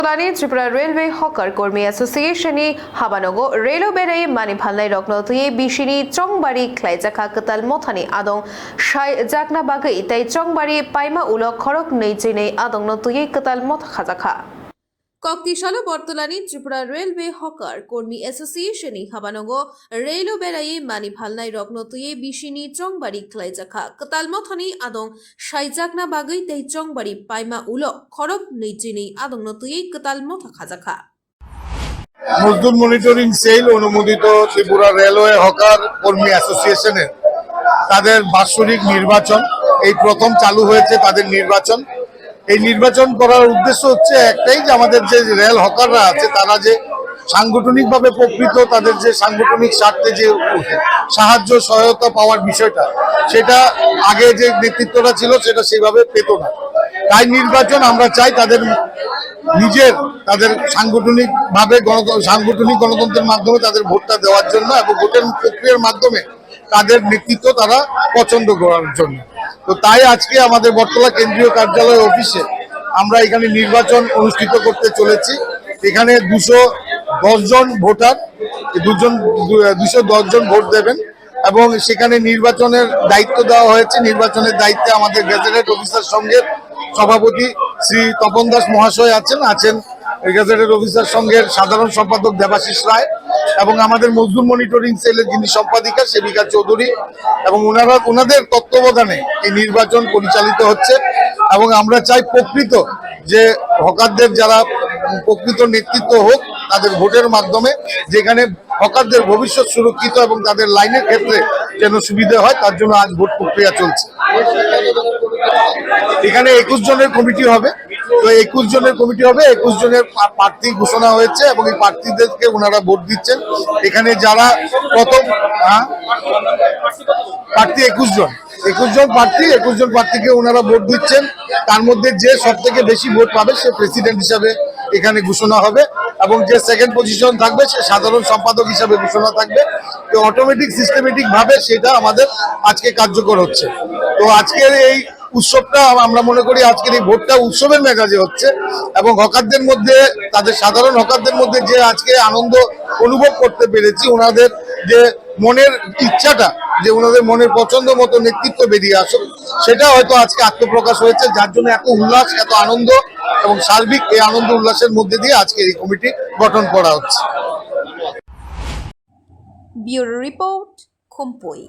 বর্তলানি Tripura railway hawker কর্মী এসোসিয়েশনে হাবানগো রেলো বেড়াই মানি ভালনাই রকনতুয়ে বিশিনি চংবাড়ি খ্লাইজাখা কতাল মথানি আদং সাই জাকনা বাগৈ তাই চংবাড়ি পাইমা উলক খরক নৈজিনে আদং নতুয়ে কতাল মথ খাজাখা কক্তিশালা বর্তলানি ত্রিপুরা রেলওয়ে হকার কর্মী এসোসিয়েশনে হাবানগো রেলো বেড়াই মানি ভালনাই রকনতুয়ে বিশিনি চংবাড়ি খ্লাইজাখা কতাল মথানি আদং সাই জাকনা বাগৈ তাই চংবাড়ি পাইমা উলক খরক নৈজিনে আদং নতুয়ে কতাল মথ খাজাখা মজদুর মনিটরিং সেল অনুমোদিত ত্রিপুরা রেলওয়ে হকার কর্মী অ্যাসোসিয়েশনের তাদের বাৎসরিক নির্বাচন এই প্রথম চালু হয়েছে। তাদের নির্বাচন এই নির্বাচন করার উদ্দেশ্য হচ্ছে একটাই যে আমাদের যে রেল হকাররা আছে তারা যে সাংগঠনিকভাবে প্রকৃত তাদের যে সাংগঠনিক স্বার্থে যে সাহায্য সহায়তা পাওয়ার বিষয়টা সেটা আগে যে নেতৃত্বটা ছিল সেটা সেইভাবে পেত না। তাই নির্বাচন আমরা চাই তাদের তাদের সাংগঠনিক গণতন্ত্রের মাধ্যমে তাদের ভোটটা দেওয়ার জন্য এবং ভোটের প্রক্রিয়ার মাধ্যমে তাদের নেতৃত্ব তারা পছন্দ করার জন্য। তো তাই আজকে আমাদের বটতলা কেন্দ্রীয় কার্যালয় অফিসে আমরা এখানে নির্বাচন অনুষ্ঠিত করতে চলেছি। এখানে 210 জন ভোটার 210 জন ভোট দেবেন এবং সেখানে নির্বাচনের দায়িত্ব দেওয়া হয়েছে। নির্বাচনের দায়িত্বে আমাদের গেজেটেড অফিসার সঙ্গে সভাপতি শ্রী তপন দাস মহাশয় আছেন গেজেটেড অফিসার সঙ্গের সাধারণ সম্পাদক দেবাশিস রায় এবং আমাদের মজদুর মনিটরিং সেলের যিনি সম্পাদিকা সেবিকা চৌধুরী এবং ওনাদের তত্ত্বাবধানে এই নির্বাচন পরিচালিত হচ্ছে। এবং আমরা চাই প্রকৃত যে হকারদের যারা প্রকৃত নেতৃত্ব হোক তাদের ভোটের মাধ্যমে, যেখানে হকারদের ভবিষ্যৎ সুরক্ষিত এবং তাদের লাইনের ক্ষেত্রে যেন সুবিধা হয় তার জন্য আজ ভোট প্রক্রিয়া চলছে। এখানে 21 জনের কমিটি হবে। তো 21 জনের কমিটি হবে, 21 জনের প্রার্থী ঘোষণা হয়েছে এবং এই প্রার্থীদেরকে ওনারা ভোট দিচ্ছেন। এখানে যারা প্রথম প্রার্থী 21 জন প্রার্থীকে ওনারা ভোট দিচ্ছেন। তার মধ্যে যে সব থেকে বেশি ভোট পাবে সে প্রেসিডেন্ট হিসাবে এখানে ঘোষণা হবে এবং যে সেকেন্ড পজিশন থাকবে সে সাধারণ সম্পাদক হিসাবে ঘোষণা থাকবে। তো অটোমেটিক সিস্টেমেটিক ভাবে সেটা আমাদের আজকে কার্যকর হচ্ছে। তো আজকের এই উৎসবটা আমরা মনে করি আজকের এই ভোটটা উৎসবের মেজাজে হচ্ছে এবং হকারদের মধ্যে তাদের সাধারণ হকারদের মধ্যে যে আজকে আনন্দ অনুভব করতে পেরেছি, ওনাদের যে মনের ইচ্ছাটা যে ওনাদের মনের পছন্দ মতো নেতৃত্ব বেরিয়ে আসুক সেটা হয়তো আজকে আত্মপ্রকাশ হয়েছে, যার জন্য এত উল্লাস এত আনন্দ এবং সার্বিক এই আনন্দ উল্লাসের মধ্যে দিয়ে আজকে এই কমিটি গঠন করা হচ্ছে। Bureau report খুমপুই।